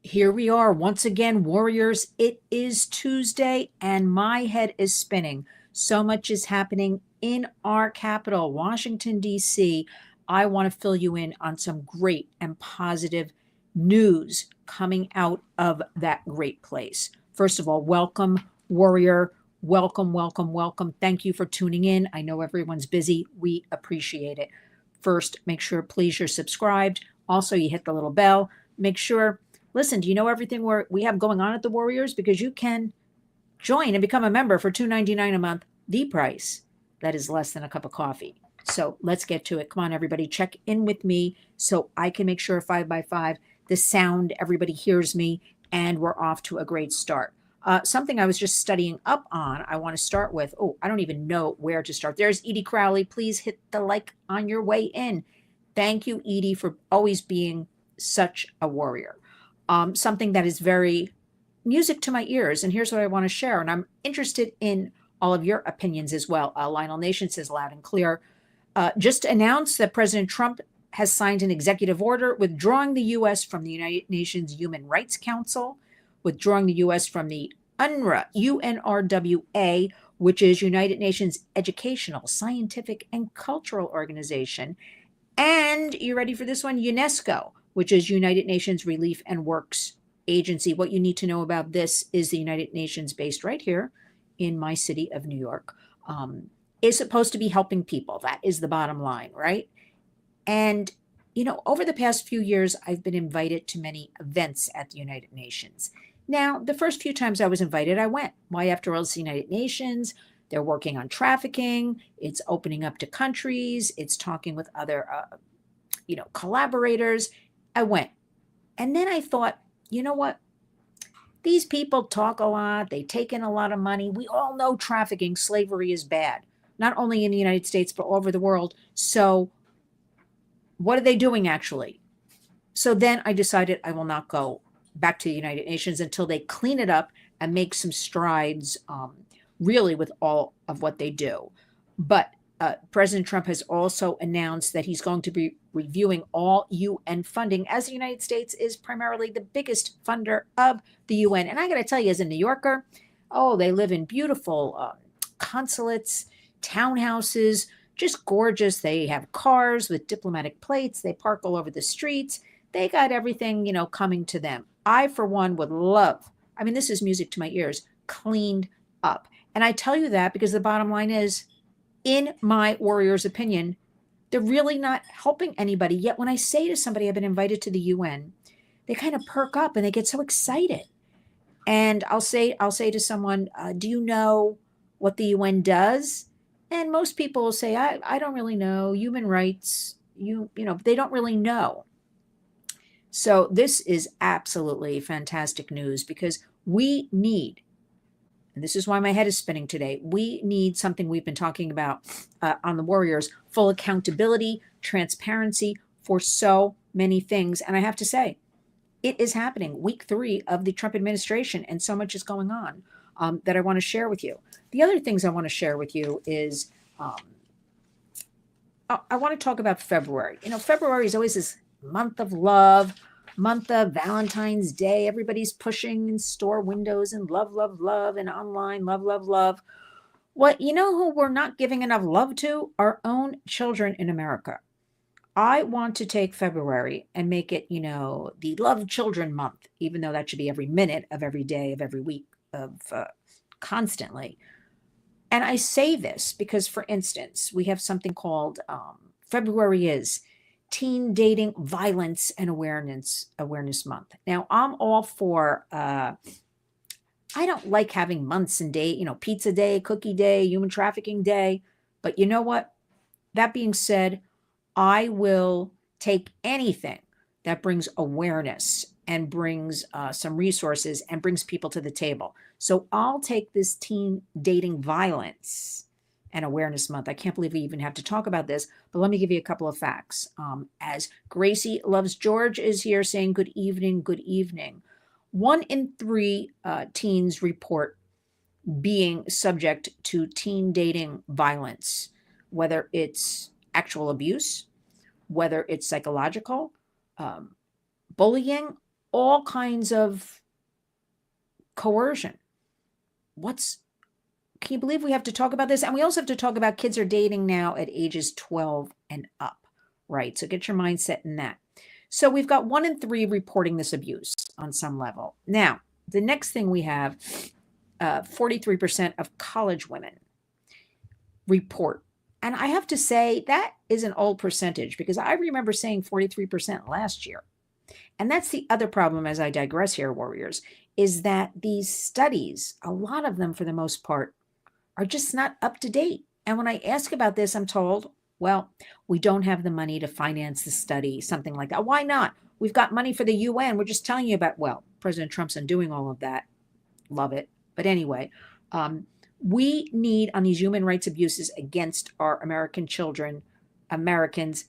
Here we are once again, warriors. It is Tuesday and my head is spinning. So much is happening in our capital, Washington, D.C. I want to fill you in on some great and positive news coming out of that great place. First of all, welcome, warrior. Welcome, welcome, welcome. Thank you for tuning in. I know everyone's busy. We appreciate it. First, make sure, please, you're subscribed. Also, you hit the little bell. Make sure. Listen, do you know everything we have going on at the Warriors? Because you can join and become a member for $2.99 a month, the price that is less than a cup of coffee. So let's get to it. Come on, everybody, check in with me so I can make sure 5x5, the sound, everybody hears me, and we're off to a great start. Something I was just studying up on, I want to start with. Oh, I don't even know where to start. There's Edie Crowley. Please hit the like on your way in. Thank you, Edie, for always being such a warrior. Something that is very music to my ears. And here's what I want to share. And I'm interested in all of your opinions as well. Lionel Nation says loud and clear. Just announced that President Trump has signed an executive order withdrawing the U.S. from the United Nations Human Rights Council, withdrawing the U.S. from the UNRWA, UNRWA, which is United Nations Educational, Scientific, and Cultural Organization. And you ready for this one? UNESCO, which is United Nations Relief and Works Agency. What you need to know about this is the United Nations, based right here in my city of New York, is supposed to be helping people. That is the bottom line, right? And, over the past few years, I've been invited to many events at the United Nations. Now, the first few times I was invited, I went. Why? After all, it's the United Nations. They're working on trafficking. It's opening up to countries. It's talking with other, collaborators. I went. And then I thought, you know what? These people talk a lot. They take in a lot of money. We all know trafficking, slavery is bad, not only in the United States, but all over the world. So what are they doing actually? So then I decided I will not go back to the United Nations until they clean it up and make some strides, really with all of what they do. But President Trump has also announced that he's going to be reviewing all UN funding, as the United States is primarily the biggest funder of the UN. And I got to tell you, as a New Yorker, they live in beautiful consulates, townhouses, just gorgeous. They have cars with diplomatic plates. They park all over the streets. They got everything, coming to them. I, for one, would love, this is music to my ears, cleaned up. And I tell you that because the bottom line is, in my warrior's opinion, they're really not helping anybody. Yet when I say to somebody I've been invited to the UN, they kind of perk up and they get so excited. And I'll say to someone, do you know what the UN does? And most people will say, I don't really know. Human rights, they don't really know. So this is absolutely fantastic news because we need, and this is why my head is spinning today, we need something we've been talking about on the Warriors, full accountability, transparency for so many things. And I have to say, it is happening. Week 3 of the Trump administration, and so much is going on that I want to share with you. The other things I want to share with you is I want to talk about February. February is always this month of love, month of Valentine's Day. Everybody's pushing in store windows and love, love, love, and online love, love, love. What, who we're not giving enough love to? Our own children in America. I want to take February and make it, the Love Children Month, even though that should be every minute of every day of every week of constantly. And I say this because, for instance, we have something called February is Teen Dating Violence and Awareness Month. Now, I'm all for, I don't like having months and day, pizza day, cookie day, human trafficking day. But you know what? That being said, I will take anything that brings awareness and brings some resources and brings people to the table. So I'll take this Teen Dating Violence and Awareness Month. I can't believe we even have to talk about this, but let me give you a couple of facts. As Gracie Loves George is here saying, good evening, good evening. 1 in 3 teens report being subject to teen dating violence, whether it's actual abuse, whether it's psychological, bullying, all kinds of coercion. Can you believe we have to talk about this? And we also have to talk about kids are dating now at ages 12 and up, right? So get your mindset in that. So we've got 1 in 3 reporting this abuse on some level. Now, the next thing we have 43% of college women report. And I have to say that is an old percentage because I remember saying 43% last year. And that's the other problem, as I digress here, warriors, is that these studies, a lot of them for the most part, are just not up to date. And when I ask about this, I'm told, well, we don't have the money to finance the study, something like that. Why not? We've got money for the UN. We're just telling you about, well, President Trump's undoing all of that. Love it. But anyway, we need on these human rights abuses against our American children, Americans,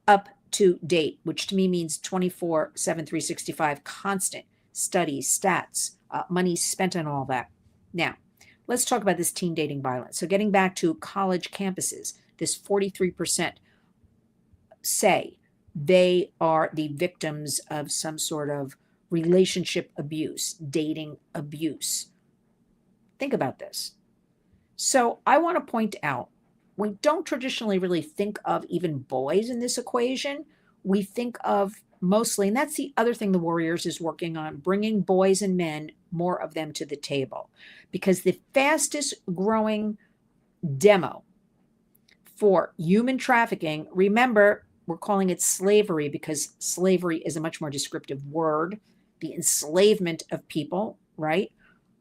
up to date, which to me means 24/7, 365, constant studies, stats, money spent on all that. Now, let's talk about this teen dating violence. So getting back to college campuses, this 43% say they are the victims of some sort of relationship abuse, dating abuse. Think about this. So I want to point out, we don't traditionally really think of even boys in this equation. We think of mostly, and that's the other thing the Warriors is working on, bringing boys and men, more of them to the table. Because the fastest growing demo for human trafficking, remember, we're calling it slavery because slavery is a much more descriptive word, the enslavement of people, right?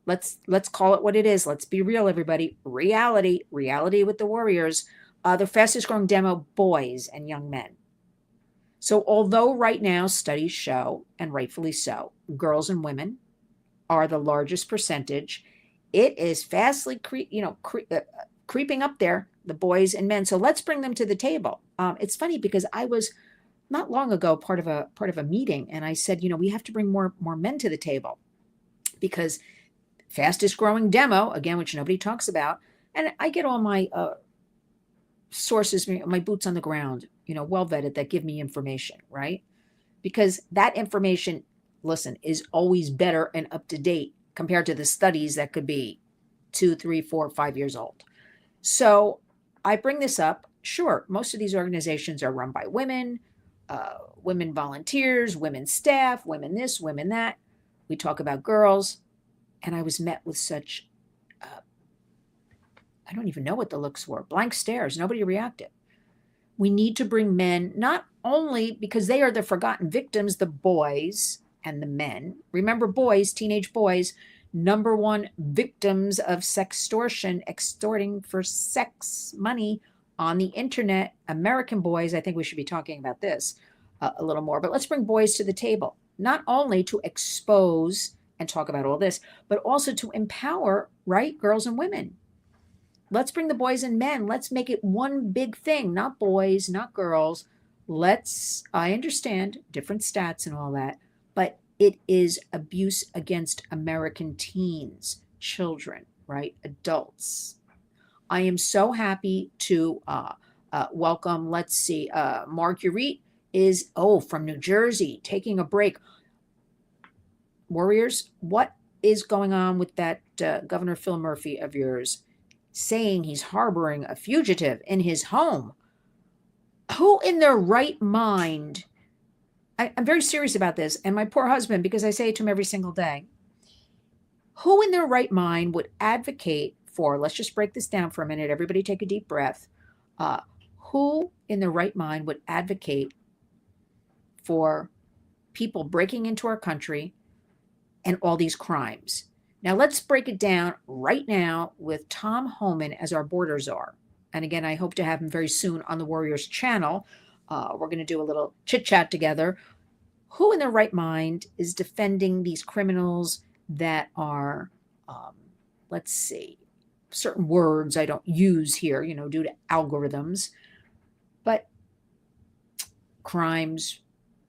Let's call it what it is. Let's be real, everybody. Reality with the Warriors. The fastest growing demo, boys and young men. So although right now studies show, and rightfully so, girls and women are the largest percentage, it is fastly creeping up there, the boys and men. So let's bring them to the table. It's funny because I was not long ago part of a meeting, and I said, we have to bring more men to the table because fastest growing demo, again, which nobody talks about. And I get all my sources, my boots on the ground, well vetted, that give me information, right? Because that information, listen, is always better and up to date compared to the studies that could be 2, 3, 4, 5 years old. So I bring this up. Sure, most of these organizations are run by women, women volunteers, women staff, women this, women that. We talk about girls. And I was met with such, I don't even know what the looks were, blank stares. Nobody reacted. We need to bring men, not only because they are the forgotten victims, the boys and the men. Remember, boys, teenage boys, number one victims of sextortion, extorting for sex money on the internet. American boys, I think we should be talking about this a little more. But let's bring boys to the table, not only to expose and talk about all this, but also to empower, right, girls and women. Let's bring the boys and men. Let's make it one big thing, not boys, not girls. I understand different stats and all that, but it is abuse against American teens, children, right, adults. I am so happy to welcome, let's see, Marguerite is, from New Jersey, taking a break. Warriors, what is going on with that Governor Phil Murphy of yours saying he's harboring a fugitive in his home? Who in their right mind, I'm very serious about this, and my poor husband, because I say it to him every single day, who in their right mind would advocate for, let's just break this down for a minute, everybody take a deep breath, who in their right mind would advocate for people breaking into our country and all these crimes? Now, let's break it down right now with Tom Homan as our border czar. And again, I hope to have him very soon on the Warriors channel. We're going to do a little chit-chat together. Who in their right mind is defending these criminals that are, let's see, certain words I don't use here, due to algorithms, but crimes,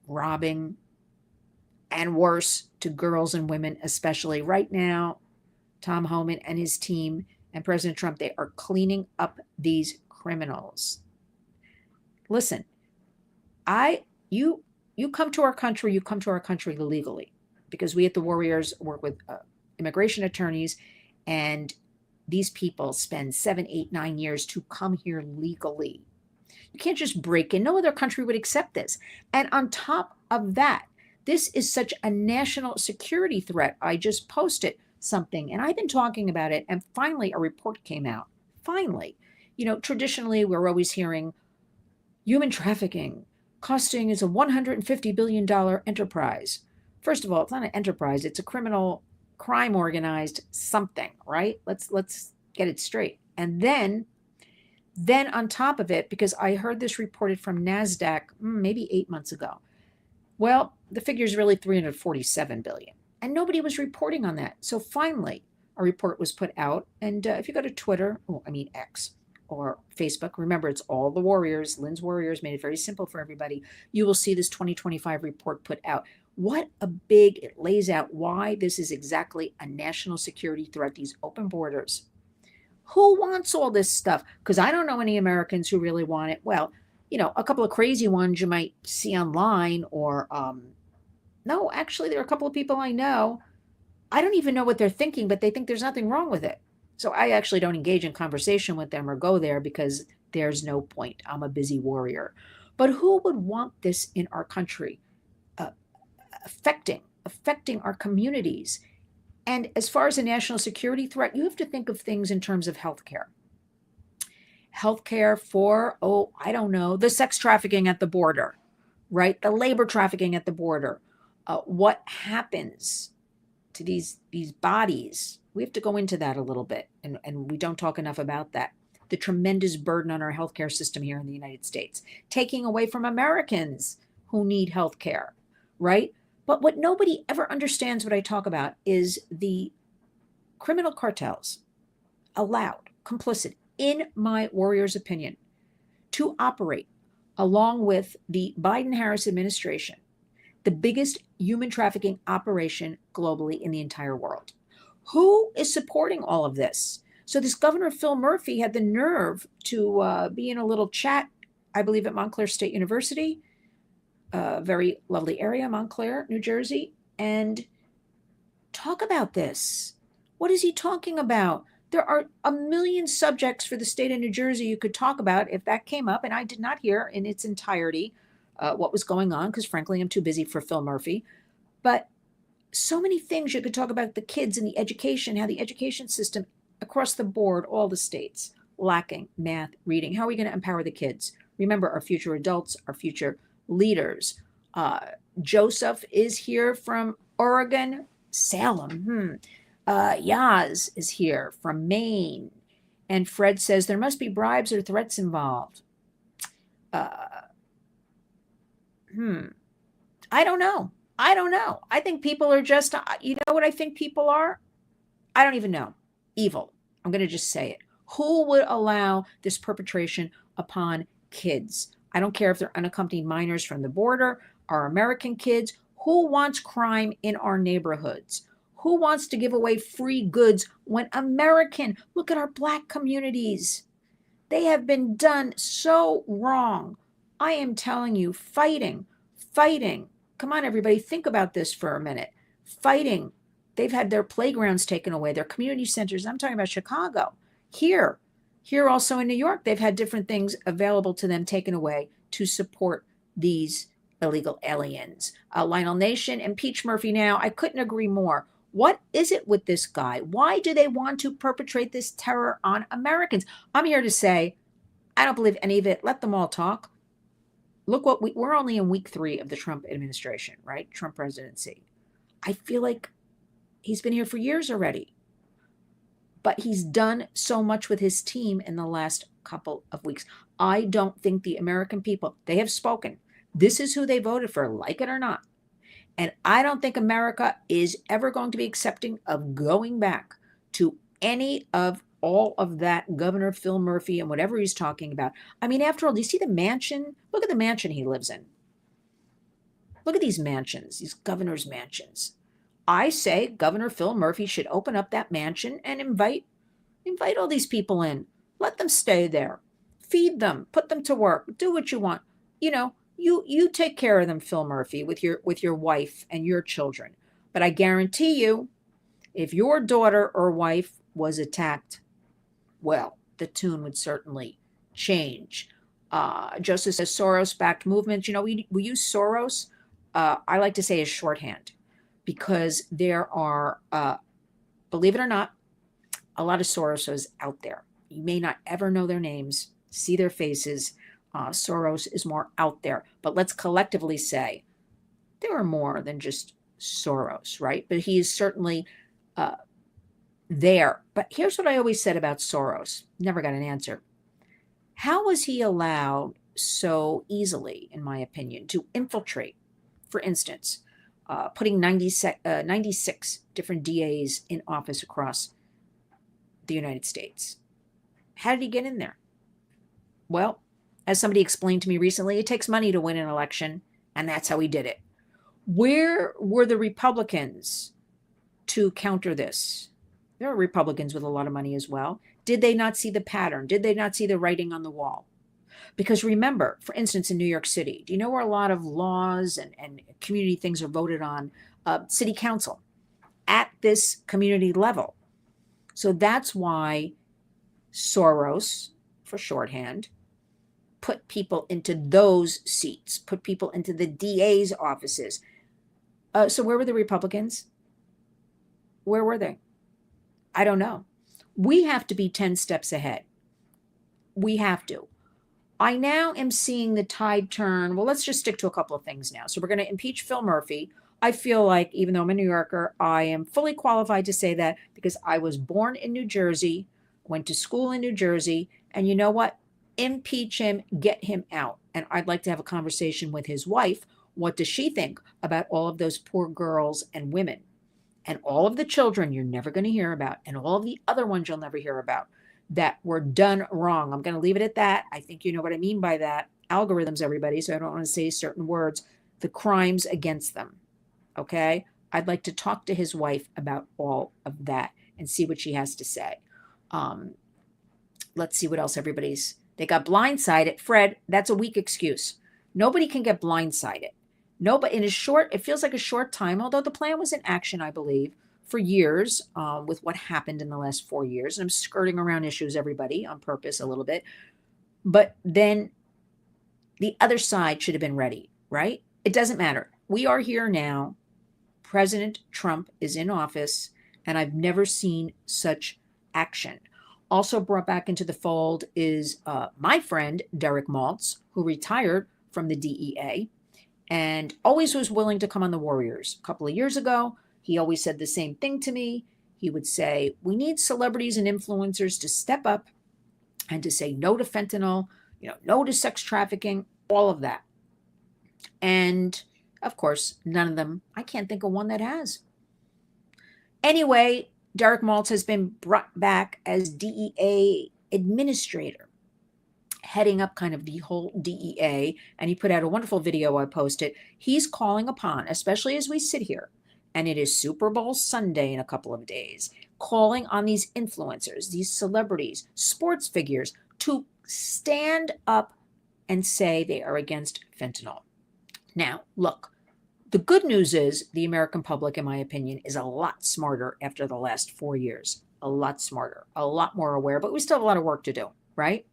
robbing, and worse to girls and women, especially right now. Tom Homan and his team and President Trump, they are cleaning up these criminals. Listen, you come to our country, you come to our country legally. because we at the Warriors work with immigration attorneys, and these people spend 7, 8, 9 years to come here legally. You can't just break in. No other country would accept this. And on top of that, this is such a national security threat. I just posted something and I've been talking about it, and finally a report came out. Finally. Traditionally, we're always hearing human trafficking costing is a $150 billion enterprise. First of all, it's not an enterprise, it's a criminal crime organized something, right? Let's get it straight. And then on top of it, because I heard this reported from NASDAQ maybe 8 months ago, well, the figure is really 347 billion. And nobody was reporting on that. So finally, a report was put out. And if you go to Twitter, X or Facebook, remember it's all the Warriors. Lynn's Warriors made it very simple for everybody. You will see this 2025 report put out. It lays out why this is exactly a national security threat, these open borders. Who wants all this stuff? Because I don't know any Americans who really want it. Well, a couple of crazy ones you might see online, or no, actually, there are a couple of people I know. I don't even know what they're thinking, but they think there's nothing wrong with it. So I actually don't engage in conversation with them or go there because there's no point. I'm a busy warrior. But who would want this in our country, affecting our communities? And as far as a national security threat, you have to think of things in terms of healthcare. Healthcare for, I don't know, the sex trafficking at the border, right? The labor trafficking at the border. What happens to these bodies? We have to go into that a little bit, and we don't talk enough about that. The tremendous burden on our healthcare system here in the United States, taking away from Americans who need healthcare, right? But what nobody ever understands, what I talk about, is the criminal cartels allowed, complicit, in my Warrior's opinion, to operate along with the Biden-Harris administration, the biggest human trafficking operation globally in the entire world. Who is supporting all of this? So this Governor Phil Murphy had the nerve to be in a little chat, I believe at Montclair State University, a very lovely area, Montclair, New Jersey, and talk about this. What is he talking about? There are a million subjects for the state of New Jersey you could talk about if that came up, and I did not hear in its entirety what was going on, because frankly, I'm too busy for Phil Murphy. But so many things you could talk about: the kids and the education, how the education system across the board, all the states, lacking math, reading. How are we going to empower the kids? Remember, our future adults, our future leaders. Joseph is here from Oregon. Salem. Yaz is here from Maine. And Fred says there must be bribes or threats involved. I don't know. I think people are just, you know what I think people are? I don't even know. Evil. I'm going to just say it. Who would allow this perpetration upon kids? I don't care if they're unaccompanied minors from the border, our American kids. Who wants crime in our neighborhoods? Who wants to give away free goods when American? Look at our Black communities. They have been done so wrong. I am telling you, fighting. Come on, everybody, think about this for a minute. Fighting. They've had their playgrounds taken away, their community centers. I'm talking about Chicago. Here also in New York, they've had different things available to them taken away to support these illegal aliens. Lionel Nation, impeach Murphy now. I couldn't agree more. What is it with this guy? Why do they want to perpetrate this terror on Americans? I'm here to say, I don't believe any of it. Let them all talk. Look what we're only in week 3 of the Trump administration, right? Trump presidency. I feel like he's been here for years already. But he's done so much with his team in the last couple of weeks. I don't think the American people, they have spoken. This is who they voted for, like it or not. And I don't think America is ever going to be accepting of going back to any of all of that Governor Phil Murphy and whatever he's talking about. I mean, after all, do you see the mansion? Look at the mansion he lives in. Look at these mansions, these governor's mansions. I say Governor Phil Murphy should open up that mansion and invite all these people in. Let them stay there. Feed them. Put them to work. Do what you want. You take care of them, Phil Murphy, with your wife and your children. But I guarantee you, if your daughter or wife was attacked, well, the tune would certainly change. Joseph says Soros-backed movements. We use Soros, I like to say, as shorthand, because there are, believe it or not, a lot of Soroses out there. You may not ever know their names, see their faces. Soros is more out there. But let's collectively say there are more than just Soros, right? But he is certainly there. But here's what I always said about Soros. Never got an answer. How was he allowed so easily, in my opinion, to infiltrate, for instance, putting 96 different DAs in office across the United States? How did he get in there? Well, as somebody explained to me recently, it takes money to win an election, and that's how he did it. Where were the Republicans to counter this? There are Republicans with a lot of money as well. Did they not see the pattern? Did they not see the writing on the wall? Because remember, for instance, in New York City, do you know where a lot of laws and community things are voted on? City council at this community level. So that's why Soros, for shorthand, put people into those seats, put people into the DA's offices. So where were the Republicans? Where were they? I don't know. We have to be 10 steps ahead. We have to. I now am seeing the tide turn. Well, let's just stick to a couple of things now. So we're going to impeach Phil Murphy. I feel like, even though I'm a New Yorker, I am fully qualified to say that because I was born in New Jersey, went to school in New Jersey, and you know what? Impeach him, get him out. And I'd like to have a conversation with his wife. What does she think about all of those poor girls and women and all of the children you're never going to hear about and all of the other ones you'll never hear about that were done wrong? I'm going to leave it at that. I think you know what I mean by that. Algorithms, everybody, so I don't want to say certain words. The crimes against them, okay? I'd like to talk to his wife about all of that and see what she has to say. Let's see what else they got blindsided. Fred, that's a weak excuse. Nobody can get blindsided. Nobody, it feels like a short time, although the plan was in action, I believe, for years with what happened in the last 4 years. And I'm skirting around issues, everybody, on purpose a little bit. But then the other side should have been ready, right? It doesn't matter. We are here now. President Trump is in office, and I've never seen such action. Also brought back into the fold is my friend, Derek Maltz, who retired from the DEA and always was willing to come on the Warriors. A couple of years ago, he always said the same thing to me. He would say, we need celebrities and influencers to step up and to say no to fentanyl, no to sex trafficking, all of that. And of course, none of them, I can't think of one that has. Anyway, Derek Maltz has been brought back as DEA administrator, heading up kind of the whole DEA. And he put out a wonderful video I posted. He's calling upon, especially as we sit here, and it is Super Bowl Sunday in a couple of days, calling on these influencers, these celebrities, sports figures to stand up and say they are against fentanyl. Now, look, the good news is the American public, in my opinion, is a lot smarter after the last 4 years. A lot smarter, a lot more aware, but we still have a lot of work to do, right?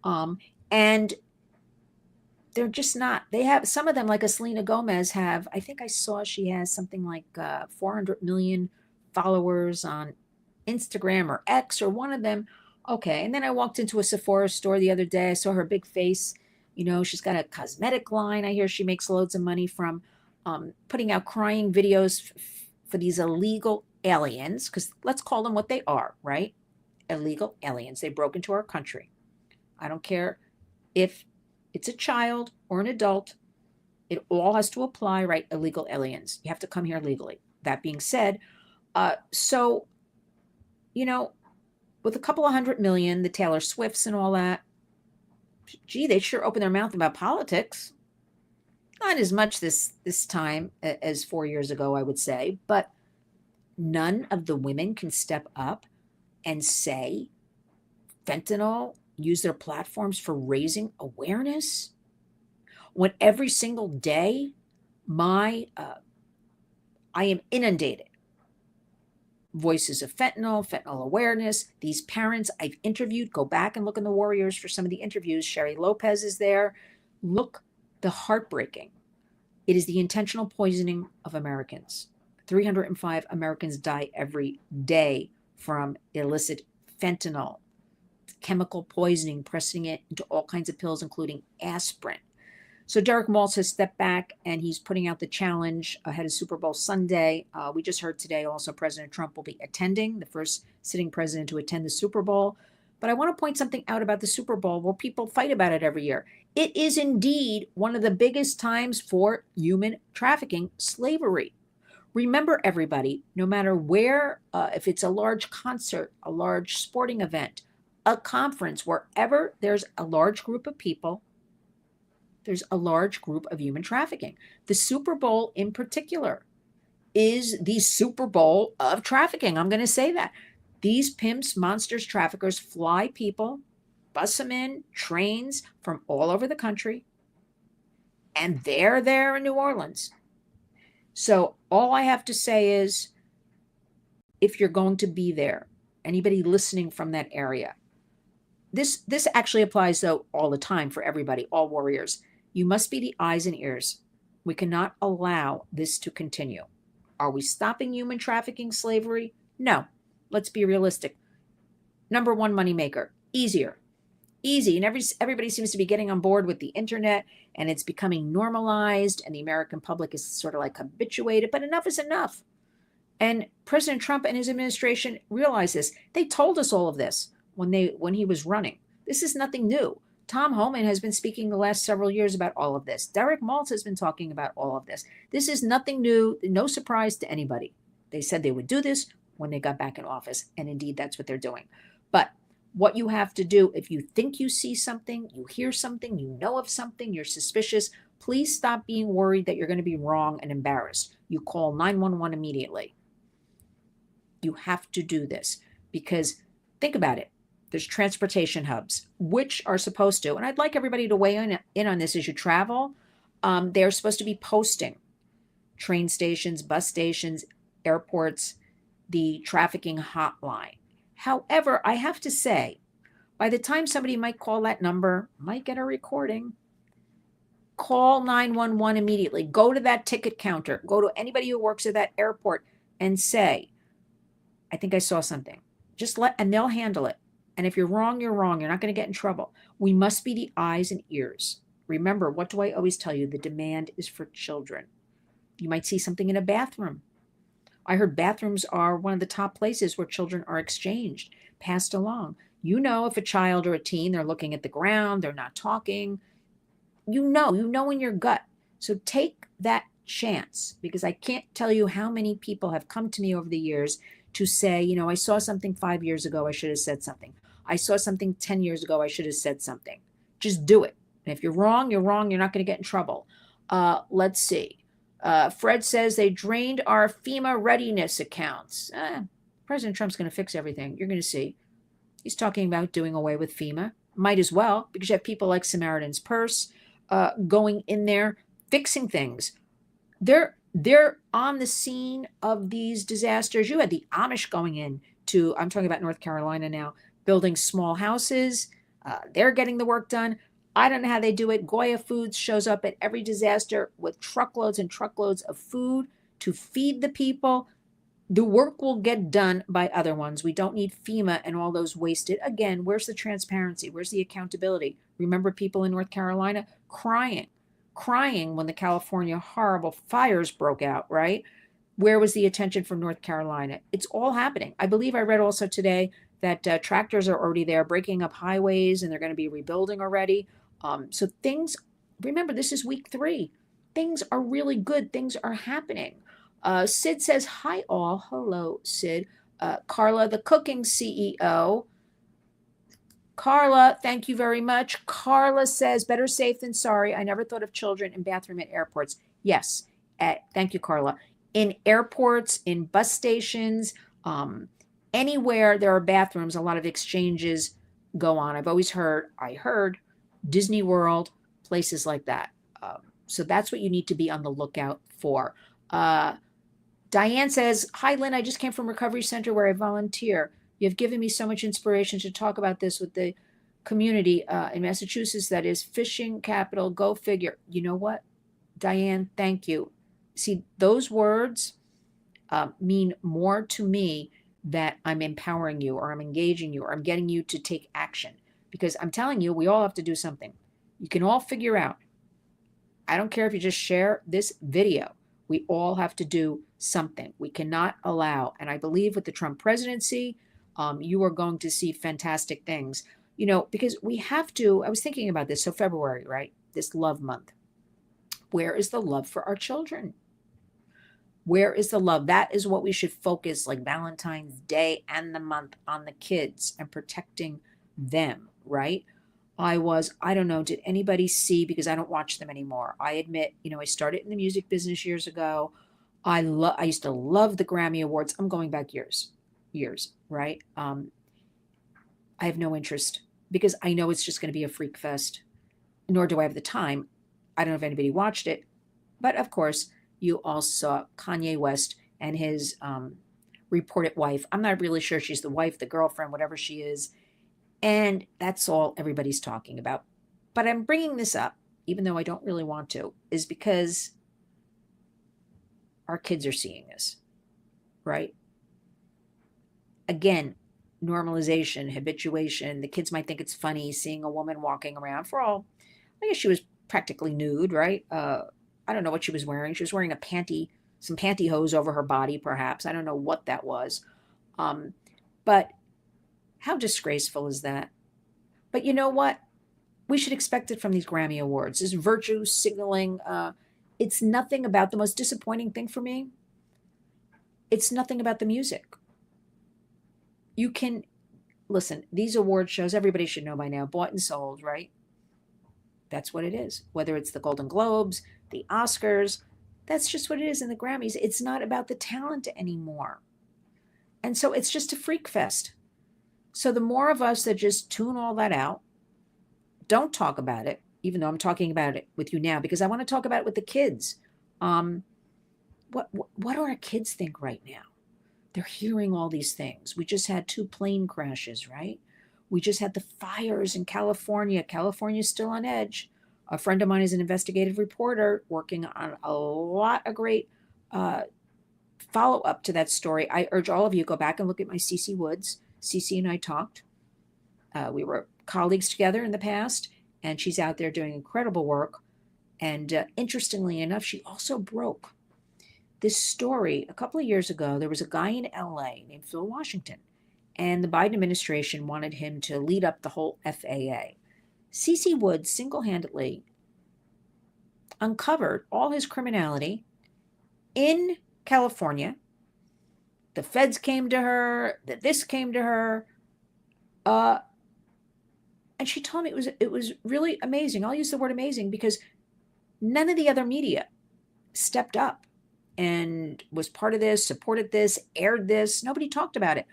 And they're just not. They have, some of them, like a Selena Gomez, have, I think I saw she has something like 400 million followers on Instagram or X or one of them. Okay, and then I walked into a Sephora store the other day. I saw her big face. She's got a cosmetic line. I hear she makes loads of money from putting out crying videos for these illegal aliens, because let's call them what they are, right? Illegal aliens. They broke into our country. I don't care if it's a child or an adult. It all has to apply, right? Illegal aliens. You have to come here legally. That being said, with a couple of 100 million, the Taylor Swifts and all that, gee, they sure open their mouth about politics. Not as much this time as 4 years ago, I would say, but none of the women can step up and say fentanyl, use their platforms for raising awareness. When every single day my I am inundated. Voices of fentanyl, fentanyl awareness. These parents I've interviewed, go back and look in the Warriors for some of the interviews. Sherry Lopez is there. Look, the heartbreaking. It is the intentional poisoning of Americans. 305 Americans die every day from illicit fentanyl, chemical poisoning, pressing it into all kinds of pills, including aspirin. So Derek Maltz has stepped back and he's putting out the challenge ahead of Super Bowl Sunday. We just heard today also President Trump will be attending, the first sitting president to attend the Super Bowl. But I want to point something out about the Super Bowl where people fight about it every year. It is indeed one of the biggest times for human trafficking, slavery. Remember, everybody, no matter where, if it's a large concert, a large sporting event, a conference, wherever there's a large group of people, there's a large group of human trafficking. The Super Bowl in particular is the Super Bowl of trafficking. I'm going to say that. These pimps, monsters, traffickers fly people, bus them in, trains from all over the country, and they're there in New Orleans. So all I have to say is, if you're going to be there, anybody listening from that area, this actually applies, though, all the time for everybody, all warriors. You must be the eyes and ears. We cannot allow this to continue. Are we stopping human trafficking, slavery? No. Let's be realistic. Number one moneymaker, easier. Easy. And everybody seems to be getting on board with the internet, and it's becoming normalized, and the American public is sort of like habituated, but enough is enough. And President Trump and his administration realize this. They told us all of this when he was running. This is nothing new. Tom Homan has been speaking the last several years about all of this. Derek Maltz has been talking about all of this. This is nothing new, no surprise to anybody. They said they would do this when they got back in office, and indeed that's what they're doing. But what you have to do, if you think you see something, you hear something, you know of something, you're suspicious, please stop being worried that you're going to be wrong and embarrassed. You call 911 immediately. You have to do this because think about it. There's transportation hubs, which are supposed to, and I'd like everybody to weigh in on this as you travel. They're supposed to be posting train stations, bus stations, airports, the trafficking hotline. However, I have to say, by the time somebody might call that number, might get a recording, call 911 immediately. Go to that ticket counter. Go to anybody who works at that airport and say, I think I saw something. And they'll handle it. And if you're wrong, you're wrong. You're not going to get in trouble. We must be the eyes and ears. Remember, what do I always tell you? The demand is for children. You might see something in a bathroom. I heard bathrooms are one of the top places where children are exchanged, passed along. You know, if a child or a teen, they're looking at the ground, they're not talking. You know in your gut. So take that chance, because I can't tell you how many people have come to me over the years to say, I saw something 5 years ago, I should have said something. I saw something 10 years ago, I should have said something. Just do it. And if you're wrong, you're wrong. You're not going to get in trouble. Let's see. Fred says they drained our FEMA readiness accounts. President Trump's going to fix everything. You're going to see. He's talking about doing away with FEMA. Might as well, because you have people like Samaritan's Purse going in there, fixing things. They're on the scene of these disasters. You had the Amish going in to, I'm talking about North Carolina now, building small houses. They're getting the work done. I don't know how they do it. Goya Foods shows up at every disaster with truckloads and truckloads of food to feed the people. The work will get done by other ones. We don't need FEMA and all those wasted. Again, where's the transparency? Where's the accountability? Remember people in North Carolina crying when the California horrible fires broke out, right? Where was the attention from North Carolina? It's all happening. I believe I read also today that tractors are already there breaking up highways, and they're going to be rebuilding already. So things, remember, this is week 3. Things are really good. Things are happening. Sid says, hi all. Hello, Sid. Carla, the cooking CEO. Carla, thank you very much. Carla says, better safe than sorry. I never thought of children in bathroom at airports. Yes. Thank you, Carla. In airports, in bus stations, anywhere there are bathrooms, a lot of exchanges go on. I heard Disney World, places like that. So that's what you need to be on the lookout for. Diane says, "Hi, Lynn. I just came from Recovery Center where I volunteer. You have given me so much inspiration to talk about this with the community in Massachusetts that is fishing capital. Go figure." You know what, Diane? Thank you. See, those words mean more to me that I'm empowering you or I'm engaging you or I'm getting you to take action. Because I'm telling you, we all have to do something. You can all figure out. I don't care if you just share this video. We all have to do something. We cannot allow, and I believe with the Trump presidency, you are going to see fantastic things. Because we have to. I was thinking about this. So February, right? This love month. Where is the love for our children? Where is the love? That is what we should focus, like Valentine's Day and the month, on the kids and protecting them, right? I don't know, did anybody see, because I don't watch them anymore. I admit, I started in the music business years ago. I used to love the Grammy Awards. I'm going back years, right? I have no interest because I know it's just going to be a freak fest, nor do I have the time. I don't know if anybody watched it, but of course, you all saw Kanye West and his reported wife. I'm not really sure she's the wife, the girlfriend, whatever she is. And that's all everybody's talking about. But I'm bringing this up, even though I don't really want to, is because our kids are seeing this, right? Again, normalization, habituation. The kids might think it's funny seeing a woman walking around. For all, I guess she was practically nude, right? I don't know what she was wearing. She was wearing some pantyhose over her body, perhaps. I don't know what that was. But how disgraceful is that? But you know what? We should expect it from these Grammy Awards. This virtue signaling. It's nothing about the most disappointing thing for me. It's nothing about the music. You can listen, these award shows, everybody should know by now, bought and sold, right? That's what it is. Whether it's the Golden Globes, the Oscars, that's just what it is in the Grammys. It's not about the talent anymore. And so it's just a freak fest. So the more of us that just tune all that out, don't talk about it, even though I'm talking about it with you now, because I want to talk about it with the kids. What do our kids think right now? They're hearing all these things. We just had 2 plane crashes, right? We just had the fires in California. California's still on edge. A friend of mine is an investigative reporter working on a lot of great follow up to that story. I urge all of you, go back and look at my CC Woods. CC and I talked. We were colleagues together in the past, and she's out there doing incredible work. And interestingly enough, she also broke this story. A couple of years ago, there was a guy in LA named Phil Washington, and the Biden administration wanted him to lead up the whole FAA. CC Woods single-handedly uncovered all his criminality in California. The feds came to her, this came to her, and she told me it was really amazing. I'll use the word amazing because none of the other media stepped up and was part of this, supported this, aired this. Nobody talked about it.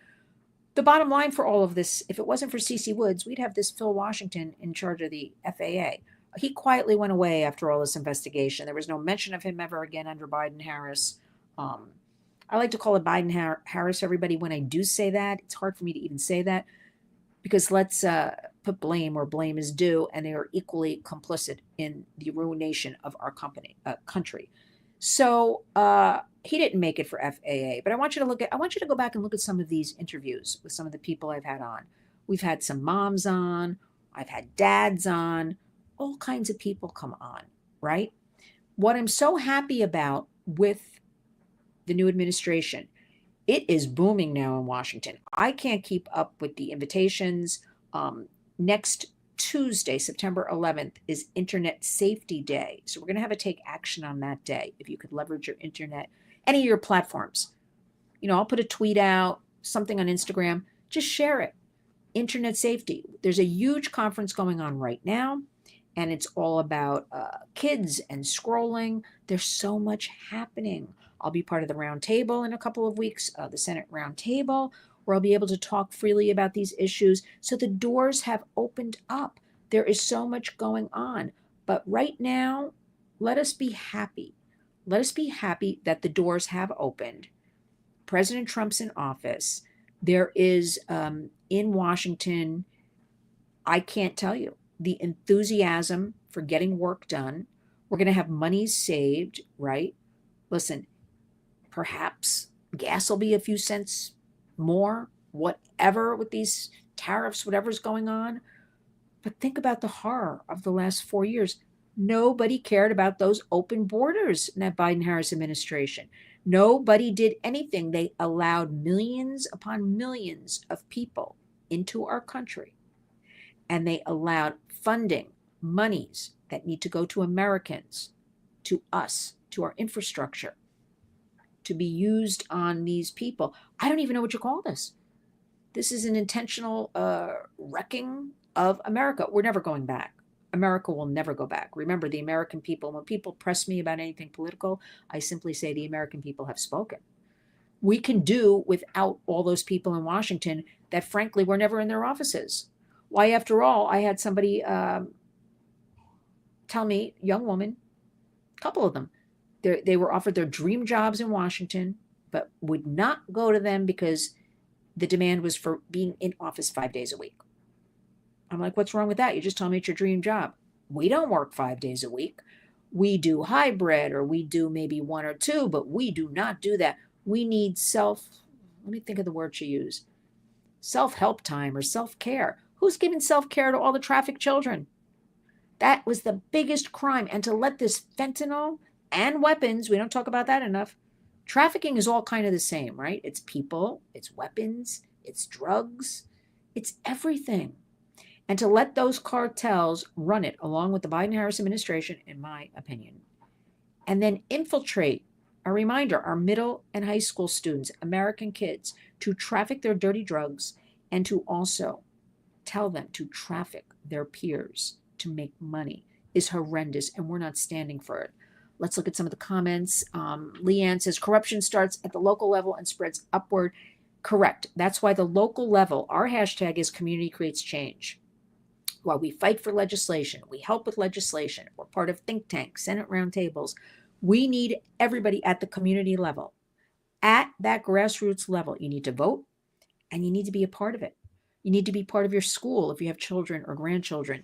The bottom line for all of this, if it wasn't for CC Woods, we'd have this Phil Washington in charge of the FAA. He quietly went away after all this investigation. There was no mention of him ever again under Biden-Harris. I like to call it Biden-Harris, everybody. When I do say that, it's hard for me to even say that because let's put blame where blame is due, and they are equally complicit in the ruination of our country. So he didn't make it for FAA, but I want you to go back and look at some of these interviews with some of the people I've had on. We've had some moms on, I've had dads on, all kinds of people come on, right? What I'm so happy about with the new administration, it is booming now in Washington. I can't keep up with the invitations. Next Tuesday, September 11th, is Internet Safety Day. So we're going to have a take action on that day. If you could leverage your internet, any of your platforms. I'll put a tweet out, something on Instagram. Just share it. Internet safety. There's a huge conference going on right now, and it's all about kids and scrolling. There's so much happening. I'll be part of the round table in a couple of weeks, the Senate round table, where I'll be able to talk freely about these issues. So the doors have opened up. There is so much going on. But right now, let us be happy. Let us be happy that the doors have opened. President Trump's in office. There is in Washington, I can't tell you the enthusiasm for getting work done. We're going to have money saved, right? Listen, perhaps gas will be a few cents more, whatever with these tariffs, whatever's going on. But think about the horror of the last 4 years. Nobody cared about those open borders in that Biden Harris administration. Nobody did anything. They allowed millions upon millions of people into our country, and they allowed funding, monies that need to go to Americans, to us, to our infrastructure, to be used on these people. I don't even know what you call this. This is an intentional wrecking of America. We're never going back. America will never go back. Remember, the American people, when people press me about anything political, I simply say the American people have spoken. We can do without all those people in Washington that, frankly, were never in their offices. Why, after all, I had somebody tell me, young woman, a couple of them, they were offered their dream jobs in Washington, but would not go to them because the demand was for being in office 5 days a week. I'm like, what's wrong with that? You just told me it's your dream job. We don't work 5 days a week. We do hybrid, or we do maybe one or two, but we do not do that. We need let me think of the word she used, self-help time or self-care. Who's giving self-care to all the trafficked children? That was the biggest crime. And to let this fentanyl and weapons, we don't talk about that enough. Trafficking is all kind of the same, right? It's people, it's weapons, it's drugs, it's everything. And to let those cartels run it along with the Biden-Harris administration, in my opinion, and then infiltrate, a reminder, our middle and high school students, American kids, to traffic their dirty drugs and to also tell them to traffic their peers to make money is horrendous, and we're not standing for it. Let's look at some of the comments. Leanne says, corruption starts at the local level and spreads upward. Correct. That's why the local level, our hashtag is community creates change. While we fight for legislation, we help with legislation, we're part of think tanks, Senate roundtables, we need everybody at the community level. At that grassroots level, you need to vote and you need to be a part of it. You need to be part of your school if you have children or grandchildren.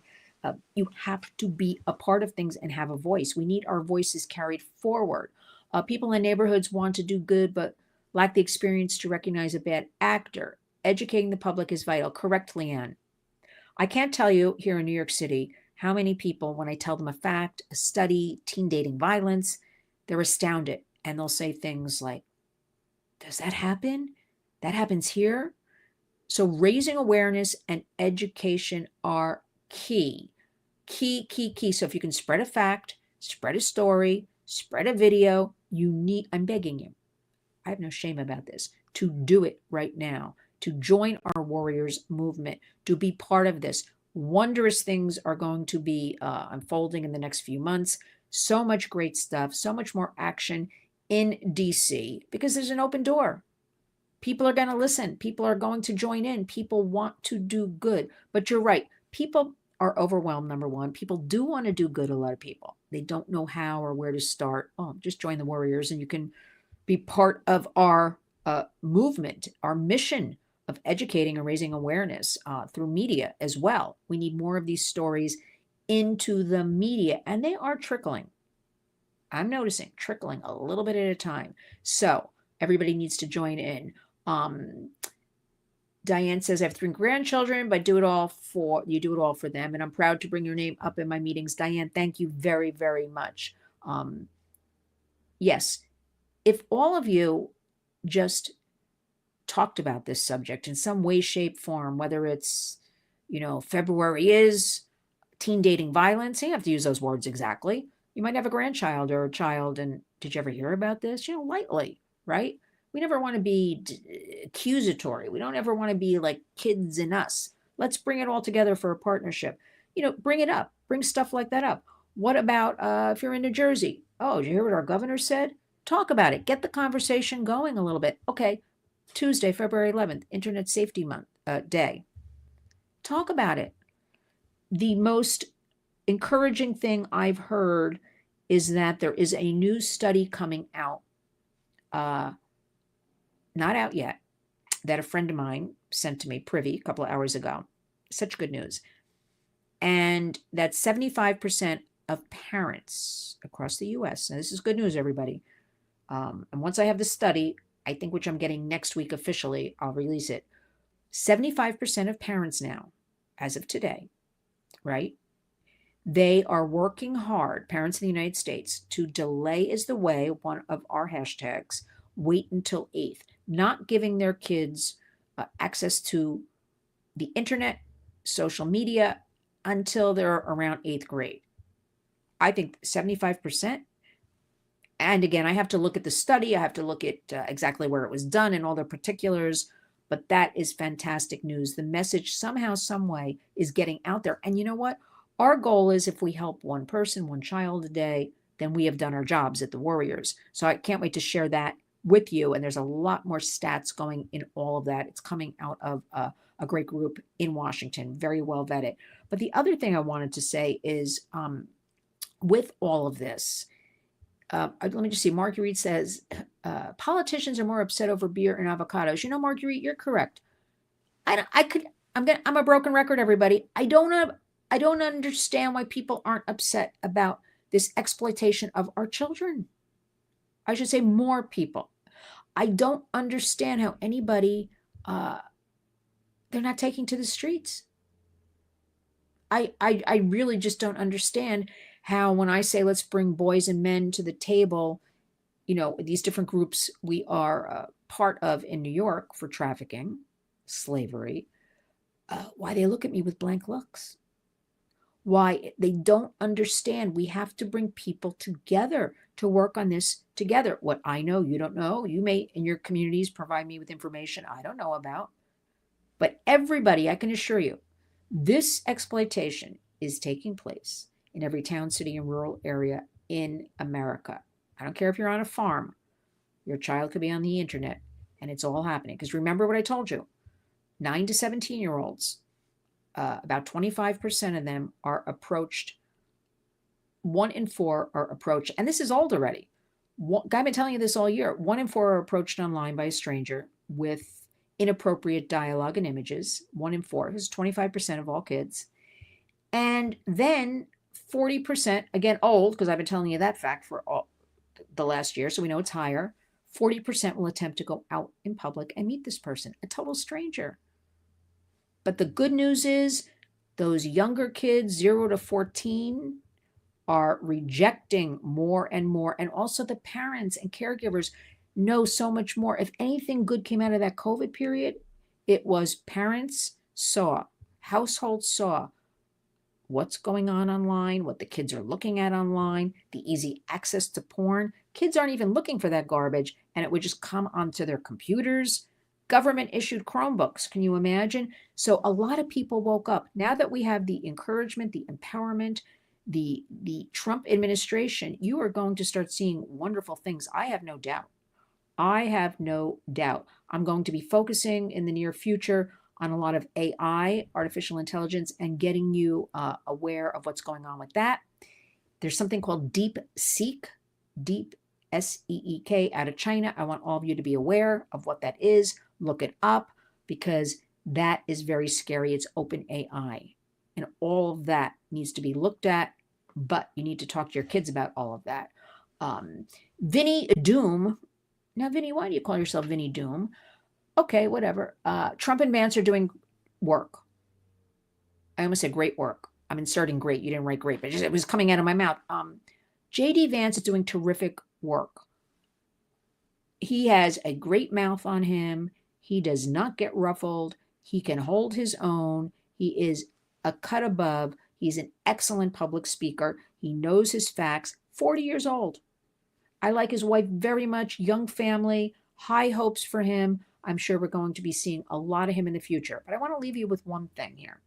You have to be a part of things and have a voice. We need our voices carried forward. People in neighborhoods want to do good, but lack the experience to recognize a bad actor. Educating the public is vital. Correct, Leanne. I can't tell you here in New York City how many people, when I tell them a fact, a study, teen dating violence, they're astounded. And they'll say things like, does that happen? That happens here? So raising awareness and education are key. Key. So if you can spread a fact, spread a story, spread a video, I'm begging you, I have no shame about this, to do it right now, to join our Warriors movement, to be part of this. Wondrous things are going to be unfolding in the next few months. So much great stuff, so much more action in DC because there's an open door. People are going to listen. People are going to join in. People want to do good. But you're right. People are overwhelmed, number one. People do want to do good, a lot of people. They don't know how or where to start. Oh, just join the Warriors and you can be part of our movement, our mission of educating and raising awareness through media as well. We need more of these stories into the media, and they are trickling. I'm noticing trickling a little bit at a time. So everybody needs to join in. Diane says, I have 3 grandchildren, but you do it all for them. And I'm proud to bring your name up in my meetings. Diane, thank you very, very much. Yes, if all of you just talked about this subject in some way, shape, form, whether it's, February is teen dating violence, you have to use those words exactly. You might have a grandchild or a child, and did you ever hear about this? Lightly, right? We never want to be accusatory. We don't ever want to be like kids in us. Let's bring it all together for a partnership. Bring it up. Bring stuff like that up. What about if you're in New Jersey? Oh, did you hear what our governor said? Talk about it. Get the conversation going a little bit. Okay, Tuesday, February 11th, Internet Safety Month Day. Talk about it. The most encouraging thing I've heard is that there is a new study coming out, not out yet, that a friend of mine sent to me privy a couple of hours ago. Such good news. And that 75% of parents across the US, and this is good news, everybody. And once I have the study, I think, which I'm getting next week officially, I'll release it. 75% of parents now, as of today, right? They are working hard, parents in the United States, to delay is the way, one of our hashtags, wait until 8th, not giving their kids access to the internet, social media, until they're around 8th grade. I think 75%. And again, I have to look at the study. I have to look at exactly where it was done and all the particulars. But that is fantastic news. The message somehow, some way is getting out there. And you know what? Our goal is, if we help one person, one child a day, then we have done our jobs at the Warriors. So I can't wait to share that with you. And there's a lot more stats going in all of that. It's coming out of a great group in Washington, very well vetted. But the other thing I wanted to say is, with all of this, let me just see. Marguerite says, politicians are more upset over beer and avocados. You know, Marguerite, you're correct. I'm a broken record, everybody. I don't understand why people aren't upset about this exploitation of our children. I should say more people. I don't understand how anybody, they're not taking to the streets. I really just don't understand how, when I say let's bring boys and men to the table, you know, these different groups we are part of in New York for trafficking, slavery, why they look at me with blank looks. Why they don't understand we have to bring people together to work on this together. What I know, you don't know. You may, in your communities, provide me with information I don't know about. But everybody, I can assure you, this exploitation is taking place in every town, city, and rural area in America. I don't care if you're on a farm. Your child could be on the internet, and it's all happening. Because remember what I told you. 9 to 17-year-olds, about 25% of them are approached. 1 in 4 are approached. And this is old already. I've been telling you this all year. 1 in 4 are approached online by a stranger with inappropriate dialogue and images. 1 in 4 is 25% of all kids. And then 40%, again, old, because I've been telling you that fact for all the last year, so we know it's higher. 40% will attempt to go out in public and meet this person, a total stranger. But the good news is those younger kids, 0 to 14, are rejecting more and more. And also the parents and caregivers know so much more. If anything good came out of that COVID period, it was parents saw, households saw what's going on online, what the kids are looking at online, the easy access to porn. Kids aren't even looking for that garbage, and it would just come onto their computers. Government issued Chromebooks. Can you imagine? So a lot of people woke up. Now that we have the encouragement, the empowerment, the Trump administration, you are going to start seeing wonderful things. I have no doubt. I have no doubt. I'm going to be focusing in the near future on a lot of AI, artificial intelligence, and getting you aware of what's going on with that. There's something called Deep Seek, Deep SEEK, out of China. I want all of you to be aware of what that is. Look it up, because that is very scary. It's open AI, and all of that needs to be looked at, but you need to talk to your kids about all of that. Vinny Doom. Now, Vinny, why do you call yourself Vinny Doom? Okay, whatever. Trump and Vance are doing work. I almost said great work. I'm inserting great. You didn't write great, but it was coming out of my mouth. J.D. Vance is doing terrific work. He has a great mouth on him. He does not get ruffled. He can hold his own. He is a cut above. He's an excellent public speaker. He knows his facts. 40 years old. I like his wife very much. Young family. High hopes for him. I'm sure we're going to be seeing a lot of him in the future. But I want to leave you with one thing here.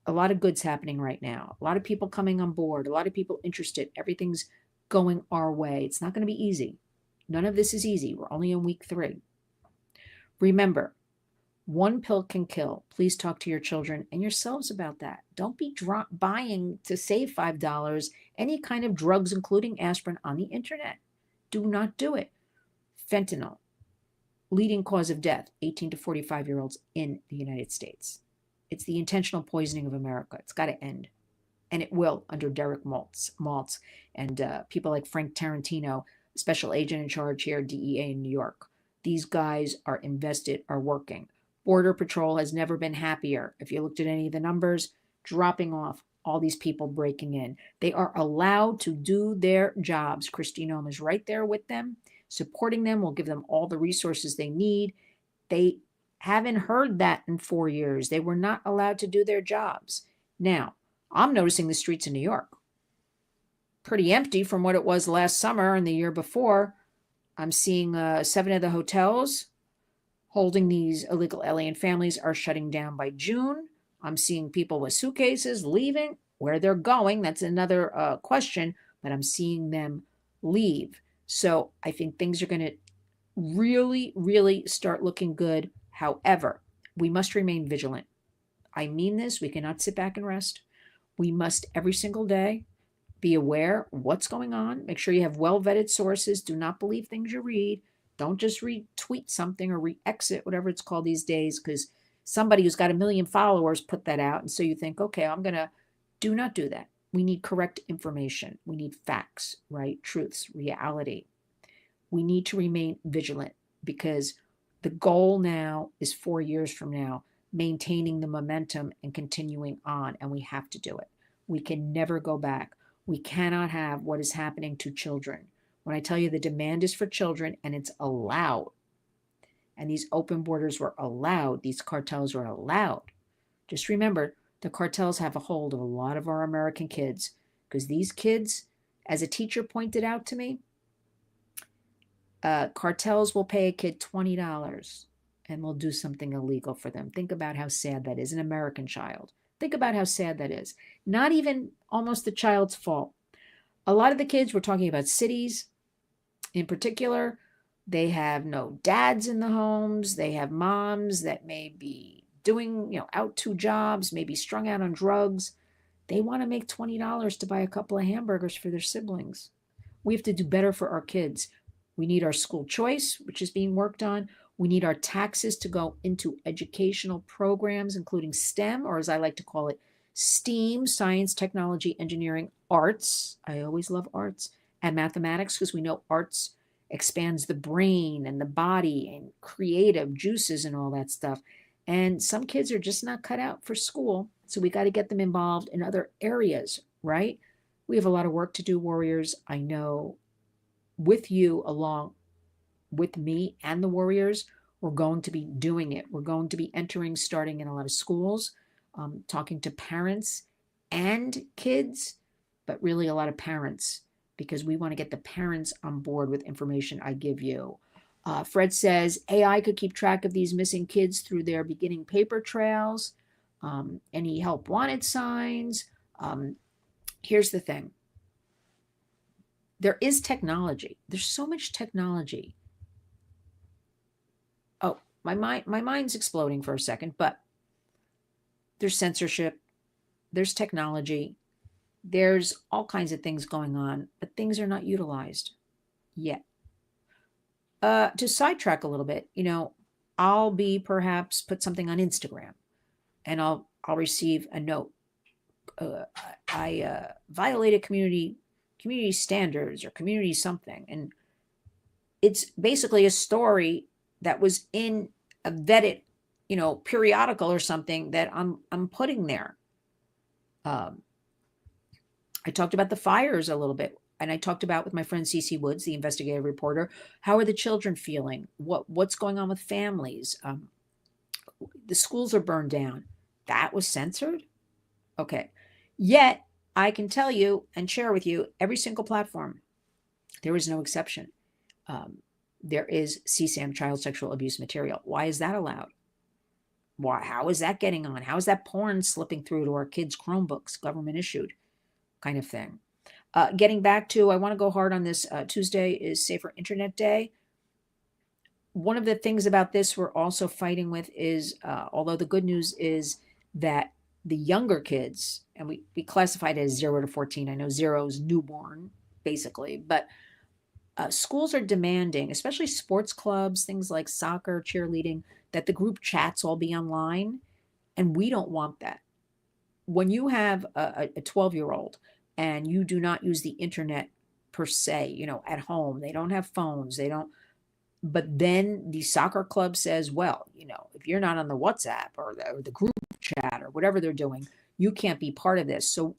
A lot of goods happening right now. A lot of people coming on board. A lot of people interested. Everything's going our way. It's not going to be easy. None of this is easy. We're only in week 3. Remember, One pill can kill. Please talk to your children and yourselves about that. Don't be buying to save $5 any kind of drugs, including aspirin, on the internet. Do not do it. Fentanyl, leading cause of death, 18 to 45-year-olds in the United States. It's the intentional poisoning of America. It's got to end. And it will under Derek Maltz and people like Frank Tarantino, special agent in charge here, DEA in New York. These guys are invested, are working. Border Patrol has never been happier. If you looked at any of the numbers, dropping off, all these people breaking in. They are allowed to do their jobs. Kristi Noem is right there with them, supporting them, will give them all the resources they need. They haven't heard that in 4 years. They were not allowed to do their jobs. Now, I'm noticing the streets in New York pretty empty from what it was last summer and the year before. I'm seeing 7 of the hotels holding these illegal alien families are shutting down by June. I'm seeing people with suitcases leaving. Where they're going, that's another question, but I'm seeing them leave. So I think things are going to really, really start looking good. However, we must remain vigilant. I mean this. We cannot sit back and rest. We must every single day be aware what's going on. Make sure you have well-vetted sources. Do not believe things you read. Don't just retweet something or re-exit, whatever it's called these days, because somebody who's got 1 million followers put that out. And so you think, okay, do not do that. We need correct information. We need facts, right? Truths, reality. We need to remain vigilant because the goal now is 4 years from now, maintaining the momentum and continuing on, and we have to do it. We can never go back. We cannot have what is happening to children. When I tell you the demand is for children and it's allowed, and these open borders were allowed, these cartels were allowed, just remember the cartels have a hold of a lot of our American kids because these kids, as a teacher pointed out to me, cartels will pay a kid $20 and will do something illegal for them. Think about how sad that is. An American child. Think about how sad that is. Not even almost the child's fault. A lot of the kids, we're talking about cities in particular, they have no dads in the homes. They have moms that may be doing, out 2 jobs, maybe strung out on drugs. They want to make $20 to buy a couple of hamburgers for their siblings. We have to do better for our kids. We need our school choice, which is being worked on. We need our taxes to go into educational programs, including STEM, or as I like to call it, STEAM, science, technology, engineering, arts. I always love arts, and mathematics, because we know arts expands the brain and the body and creative juices and all that stuff. And some kids are just not cut out for school. So we got to get them involved in other areas, right? We have a lot of work to do, warriors. I know with you along with me and the warriors, we're going to be doing it. We're going to be starting in a lot of schools, talking to parents and kids, but really a lot of parents, because we want to get the parents on board with information I give you. Fred says AI could keep track of these missing kids through their beginning paper trails, any help wanted signs. Here's the thing. There is technology. There's so much technology. Oh, my mind's exploding for a second, but there's censorship, there's technology, there's all kinds of things going on, but things are not utilized yet. To sidetrack a little bit, I'll be perhaps put something on Instagram and I'll receive a note. I violated community standards or community something. And it's basically a story that was in a vetted, periodical or something that I'm putting there. I talked about the fires a little bit, and I talked about with my friend Cece Woods, the investigative reporter, how are the children feeling? What's going on with families? The schools are burned down. That was censored? Okay. Yet, I can tell you and share with you every single platform. There is no exception. There is CSAM, child sexual abuse material. Why is that allowed? Why? How is that getting on? How is that porn slipping through to our kids' Chromebooks, government issued kind of thing? Getting back to, I want to go hard on this. Tuesday is Safer Internet Day. One of the things about this we're also fighting with is, although the good news is that the younger kids, and we classified it as 0 to 14. I know 0 is newborn, basically, but schools are demanding, especially sports clubs, things like soccer, cheerleading, that the group chats all be online. And we don't want that. When you have a 12-year-old and you do not use the internet per se, at home, they don't have phones, they don't, but then the soccer club says, well, if you're not on the WhatsApp or the group chat or whatever they're doing, you can't be part of this. So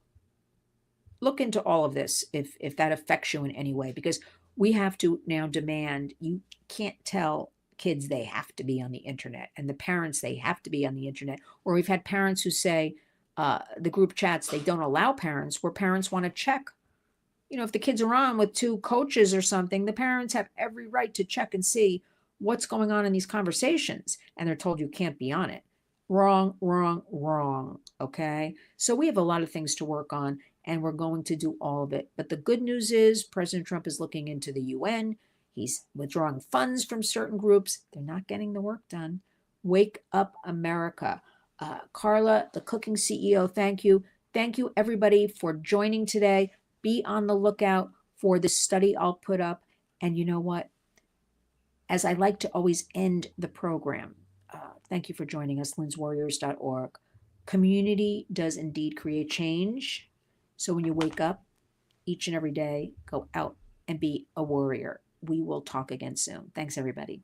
look into all of this if that affects you in any way, because we have to now demand, you can't tell kids they have to be on the internet, and the parents they have to be on the internet. Or we've had parents who say, the group chats, they don't allow parents, where parents want to check, if the kids are on with two coaches or something, the parents have every right to check and see what's going on in these conversations, and they're told you can't be on it. Wrong, wrong, wrong. Okay. So we have a lot of things to work on, and we're going to do all of it. But the good news is President Trump is looking into the UN. He's withdrawing funds from certain groups. They're not getting the work done. Wake up, America. Carla, the cooking CEO, thank you. Thank you, everybody, for joining today. Be on the lookout for the study I'll put up. And you know what? As I like to always end the program, thank you for joining us, linswarriors.org. Community does indeed create change. So when you wake up each and every day, go out and be a warrior. We will talk again soon. Thanks, everybody.